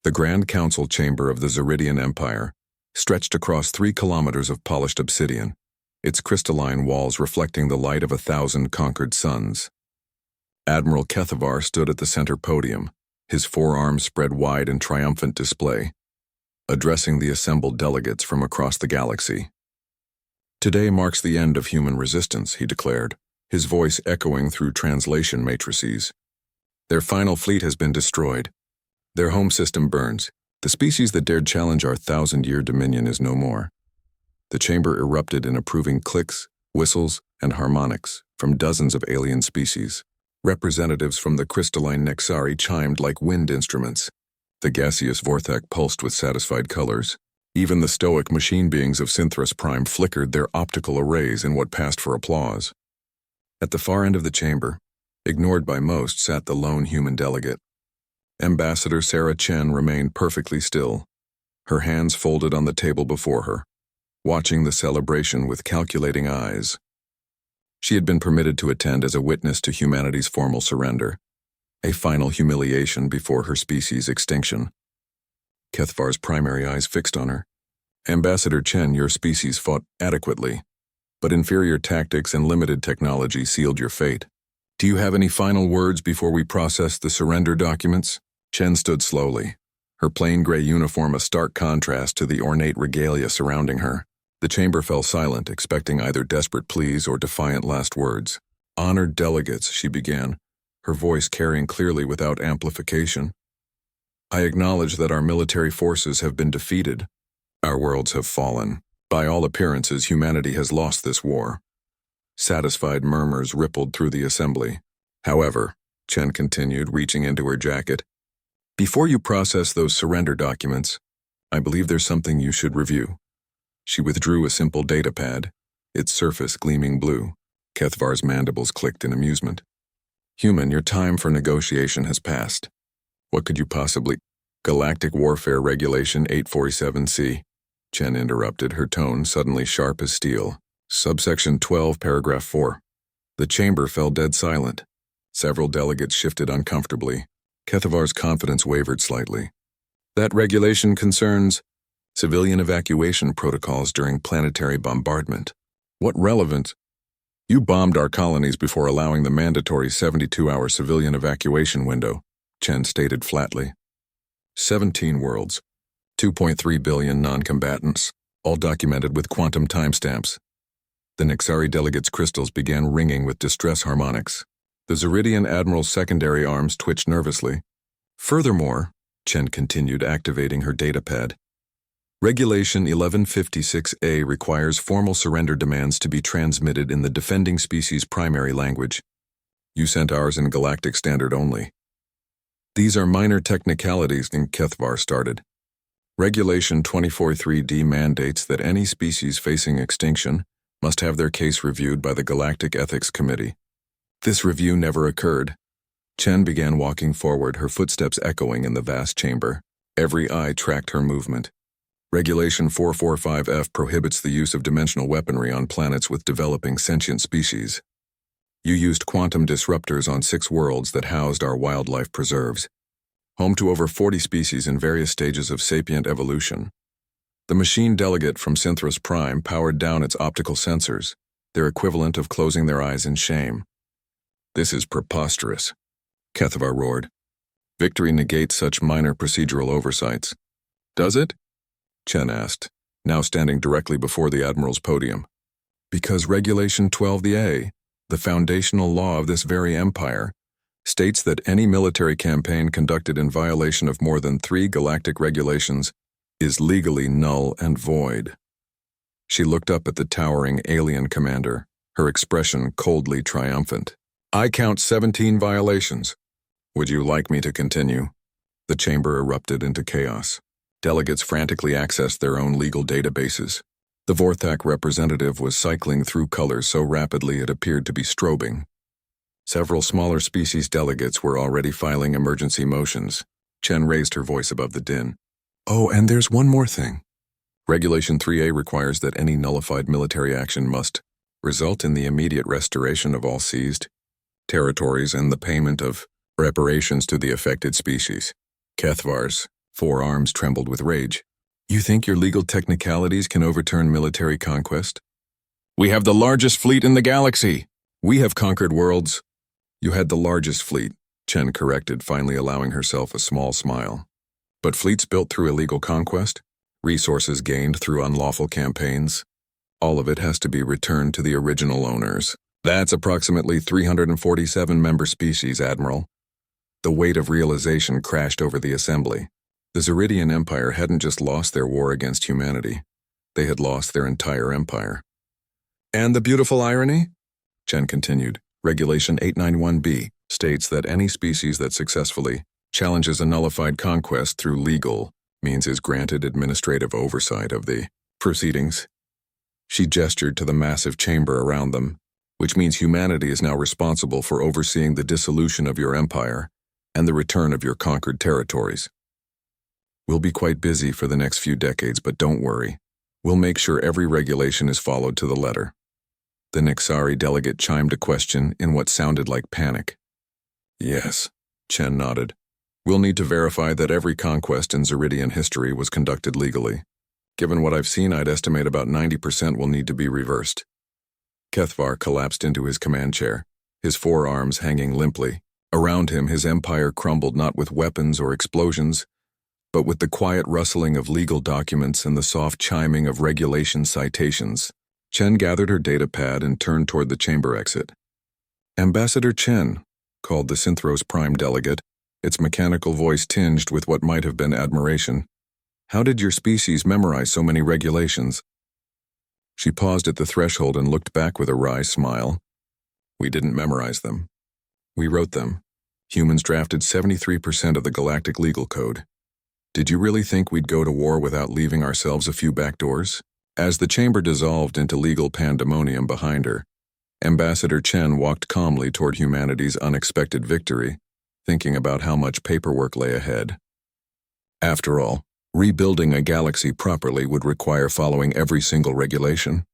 The Grand Council chamber of the Zeridian Empire stretched across 3 kilometers of polished obsidian, its crystalline walls reflecting the light of 1,000 conquered suns. Admiral Kethavar stood at the center podium, his forearms spread wide in triumphant display, addressing the assembled delegates from across the galaxy. "Today marks the end of human resistance," he declared, his voice echoing through translation matrices. "Their final fleet has been destroyed. Their home system burns. The species that dared challenge our 1,000-year dominion is no more." The chamber erupted in approving clicks, whistles, and harmonics from dozens of alien species. Representatives from the crystalline Nexari chimed like wind instruments. The gaseous Vorthak pulsed with satisfied colors. Even the stoic machine beings of Synthros Prime flickered their optical arrays in what passed for applause. At the far end of the chamber, ignored by most, sat the lone human delegate. Ambassador Sarah Chen remained perfectly still, her hands folded on the table before her, watching the celebration with calculating eyes. She had been permitted to attend as a witness to humanity's formal surrender, a final humiliation before her species' extinction. Kethavar's primary eyes fixed on her. "Ambassador Chen, your species fought adequately, but inferior tactics and limited technology sealed your fate. Do you have any final words before we process the surrender documents?" Chen stood slowly, her plain gray uniform a stark contrast to the ornate regalia surrounding her. The chamber fell silent, expecting either desperate pleas or defiant last words. "Honored delegates," she began, her voice carrying clearly without amplification. "I acknowledge that our military forces have been defeated. Our worlds have fallen. By all appearances, humanity has lost this war." Satisfied murmurs rippled through the assembly. "However," Chen continued, reaching into her jacket, "before you process those surrender documents, I believe there's something you should review." She withdrew a simple data pad, its surface gleaming blue. Kethavar's mandibles clicked in amusement. "Human, your time for negotiation has passed. What could you possibly—" "Galactic Warfare Regulation 847C," Chen interrupted, her tone suddenly sharp as steel. "Subsection 12, paragraph 4. The chamber fell dead silent. Several delegates shifted uncomfortably. Kethavar's confidence wavered slightly. "That regulation concerns civilian evacuation protocols during planetary bombardment. What relevance? You bombed our colonies before allowing the mandatory 72-hour civilian evacuation window," Chen stated flatly. 17 worlds, 2.3 billion non-combatants, all documented with quantum timestamps. The Nexari delegates' crystals began ringing with distress harmonics. The Zeridian Admiral's secondary arms twitched nervously. "Furthermore," Chen continued, activating her datapad, "Regulation 1156A requires formal surrender demands to be transmitted in the defending species' primary language. You sent ours in Galactic Standard only." "These are minor technicalities," Kethavar started. "Regulation 243D mandates that any species facing extinction must have their case reviewed by the Galactic Ethics Committee. This review never occurred." Chen began walking forward, her footsteps echoing in the vast chamber. Every eye tracked her movement. "Regulation 445F prohibits the use of dimensional weaponry on planets with developing sentient species. You used quantum disruptors on 6 worlds that housed our wildlife preserves, home to over 40 species in various stages of sapient evolution. The machine delegate from Synthros Prime powered down its optical sensors, their equivalent of closing their eyes in shame." "This is preposterous," Kethavar roared. "Victory negates such minor procedural oversights." "Does it?" Chen asked, now standing directly before the Admiral's podium. "Because Regulation 12A, the foundational law of this very empire, states that any military campaign conducted in violation of more than 3 galactic regulations is legally null and void." She looked up at the towering alien commander, her expression coldly triumphant. "I count 17 violations. Would you like me to continue?" The chamber erupted into chaos. Delegates frantically accessed their own legal databases. The Vorthak representative was cycling through colors so rapidly it appeared to be strobing. Several smaller species delegates were already filing emergency motions. Chen raised her voice above the din. "Oh, and there's one more thing. Regulation 3A requires that any nullified military action must result in the immediate restoration of all seized territories and the payment of reparations to the affected species." Kethavar's Four arms trembled with rage. You think your legal technicalities can overturn military conquest? We have the largest fleet in the galaxy. We have conquered worlds. You had the largest fleet, Chen corrected, finally allowing herself a small smile. But fleets built through illegal conquest? Resources gained through unlawful campaigns? All of it has to be returned to the original owners. That's approximately 347 member species, Admiral. The weight of realization crashed over the assembly. The Zeridian Empire hadn't just lost their war against humanity. They had lost their entire empire. And the beautiful irony? Chen continued. Regulation 891B states that any species that successfully challenges a nullified conquest through legal means is granted administrative oversight of the proceedings. She gestured to the massive chamber around them, which means humanity is now responsible for overseeing the dissolution of your empire and the return of your conquered territories. We'll be quite busy for the next few decades, but don't worry. We'll make sure every regulation is followed to the letter. The Nixari delegate chimed a question in what sounded like panic. Yes, Chen nodded. We'll need to verify that every conquest in Zeridian history was conducted legally. Given what I've seen, I'd estimate about 90% will need to be reversed. Kethvar collapsed into his command chair, his forearms hanging limply. Around him, his empire crumbled not with weapons or explosions, but with the quiet rustling of legal documents and the soft chiming of regulation citations. Chen gathered her data pad and turned toward the chamber exit. Ambassador Chen, called the Synthros Prime delegate, its mechanical voice tinged with what might have been admiration. How did your species memorize so many regulations? She paused at the threshold and looked back with a wry smile. We didn't memorize them. We wrote them. Humans drafted 73% of the galactic legal code. Did you really think we'd go to war without leaving ourselves a few back doors? As the chamber dissolved into legal pandemonium behind her, Ambassador Chen walked calmly toward humanity's unexpected victory, thinking about how much paperwork lay ahead. After all, rebuilding a galaxy properly would require following every single regulation.